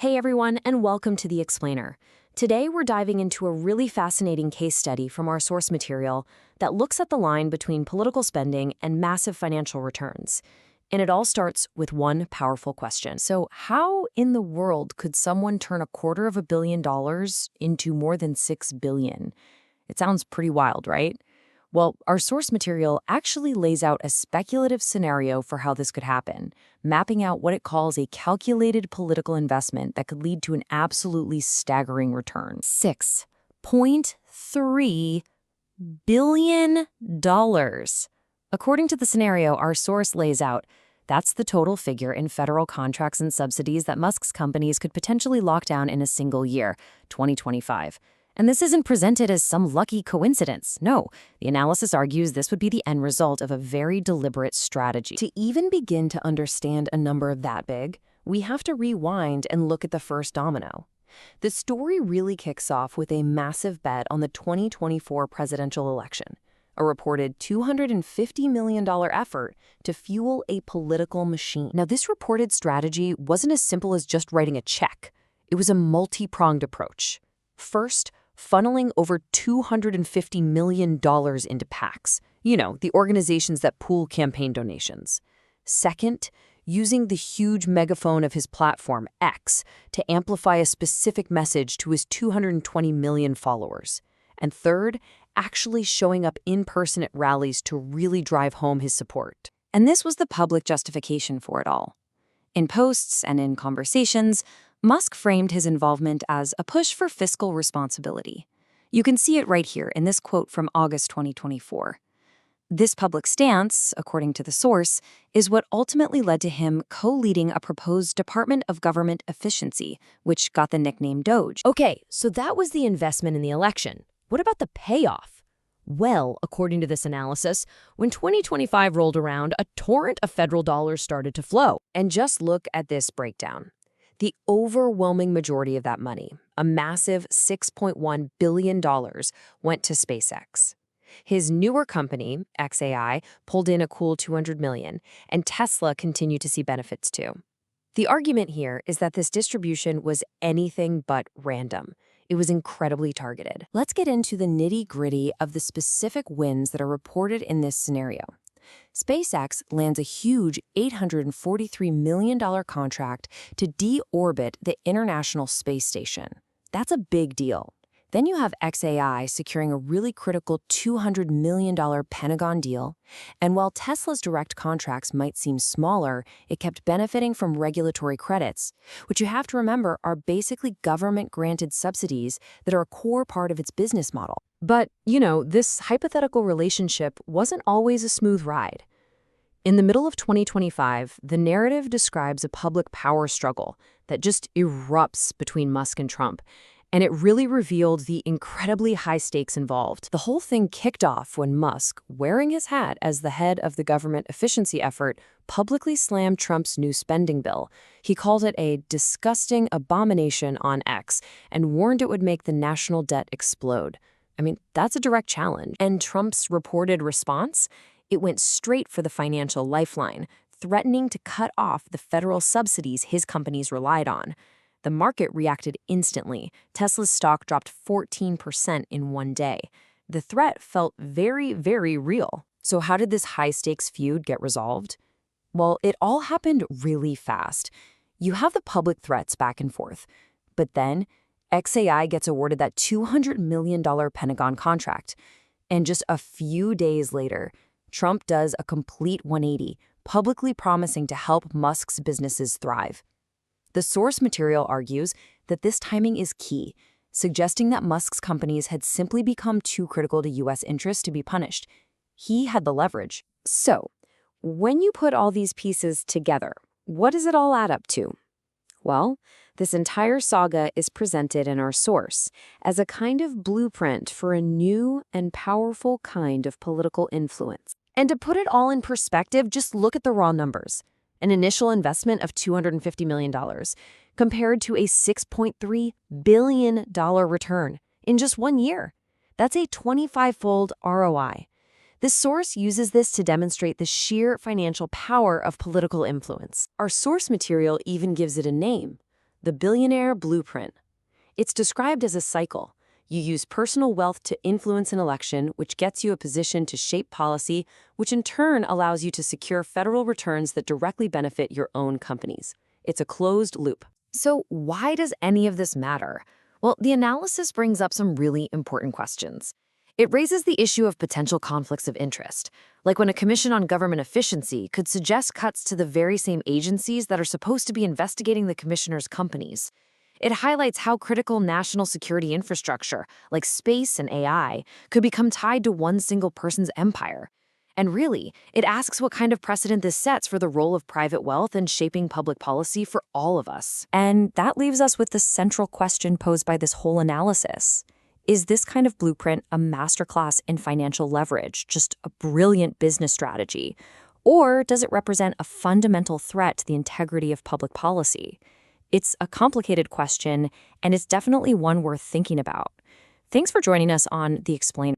Hey everyone, and welcome to The Explainer. Today we're diving into a really fascinating case study from our source material that looks at the line between political spending and massive financial returns. And it all starts with one powerful question. So how in the world could someone turn $250 million into more than $6 billion? It sounds pretty wild, right? Well, our source material actually lays out a speculative scenario for how this could happen, mapping out what it calls a calculated political investment that could lead to an absolutely staggering return. $6.3 billion. According to the scenario our source lays out, that's the total figure in federal contracts and subsidies that Musk's companies could potentially lock down in a single year, 2025. And this isn't presented as some lucky coincidence. No, the analysis argues this would be the end result of a very deliberate strategy. To even begin to understand a number that big, we have to rewind and look at the first domino. The story really kicks off with a massive bet on the 2024 presidential election, a reported $250 million effort to fuel a political machine. Now, this reported strategy wasn't as simple as just writing a check. It was a multi-pronged approach. First, funneling over $250 million into PACs, the organizations that pool campaign donations. Second, using the huge megaphone of his platform, X, to amplify a specific message to his 220 million followers. And third, actually showing up in person at rallies to really drive home his support. And this was the public justification for it all. In posts and in conversations, Musk framed his involvement as a push for fiscal responsibility. You can see it right here in this quote from August 2024. This public stance, according to the source, is what ultimately led to him co-leading a proposed Department of Government Efficiency, which got the nickname DOGE. Okay, so that was the investment in the election. What about the payoff? Well, according to this analysis, when 2025 rolled around, a torrent of federal dollars started to flow. And just look at this breakdown. The overwhelming majority of that money, a massive $6.1 billion, went to SpaceX. His newer company, xAI, pulled in a cool $200 million, and Tesla continued to see benefits too. The argument here is that this distribution was anything but random. It was incredibly targeted. Let's get into the nitty-gritty of the specific wins that are reported in this scenario. SpaceX lands a huge $843 million contract to deorbit the International Space Station. That's a big deal. Then you have xAI securing a really critical $200 million Pentagon deal. And while Tesla's direct contracts might seem smaller, it kept benefiting from regulatory credits, which you have to remember are basically government-granted subsidies that are a core part of its business model. But, this hypothetical relationship wasn't always a smooth ride. In the middle of 2025, the narrative describes a public power struggle that just erupts between Musk and Trump. And it really revealed the incredibly high stakes involved. The whole thing kicked off when Musk, wearing his hat as the head of the government efficiency effort, publicly slammed Trump's new spending bill. He called it a disgusting abomination on X and warned it would make the national debt explode. I mean, that's a direct challenge. And Trump's reported response? It went straight for the financial lifeline, threatening to cut off the federal subsidies his companies relied on. The market reacted instantly. Tesla's stock dropped 14% in one day. The threat felt very, very real. So how did this high-stakes feud get resolved? Well, it all happened really fast. You have the public threats back and forth. But then, xAI gets awarded that $200 million Pentagon contract. And just a few days later, Trump does a complete 180, publicly promising to help Musk's businesses thrive. The source material argues that this timing is key, suggesting that Musk's companies had simply become too critical to U.S. interests to be punished. He had the leverage. So, when you put all these pieces together, what does it all add up to? Well, this entire saga is presented in our source as a kind of blueprint for a new and powerful kind of political influence. And to put it all in perspective, just look at the raw numbers. An initial investment of $250 million compared to a $6.3 billion return in just 1 year. That's a 25-fold ROI. This source uses this to demonstrate the sheer financial power of political influence. Our source material even gives it a name, the billionaire blueprint. It's described as a cycle. You use personal wealth to influence an election, which gets you a position to shape policy, which in turn allows you to secure federal returns that directly benefit your own companies. It's a closed loop. So why does any of this matter? Well, the analysis brings up some really important questions. It raises the issue of potential conflicts of interest, like when a Commission on Government Efficiency could suggest cuts to the very same agencies that are supposed to be investigating the commissioner's companies. It highlights how critical national security infrastructure, like space and AI, could become tied to one single person's empire. And really, it asks what kind of precedent this sets for the role of private wealth in shaping public policy for all of us. And that leaves us with the central question posed by this whole analysis. Is this kind of blueprint a masterclass in financial leverage, just a brilliant business strategy? Or does it represent a fundamental threat to the integrity of public policy? It's a complicated question, and it's definitely one worth thinking about. Thanks for joining us on The Explainer.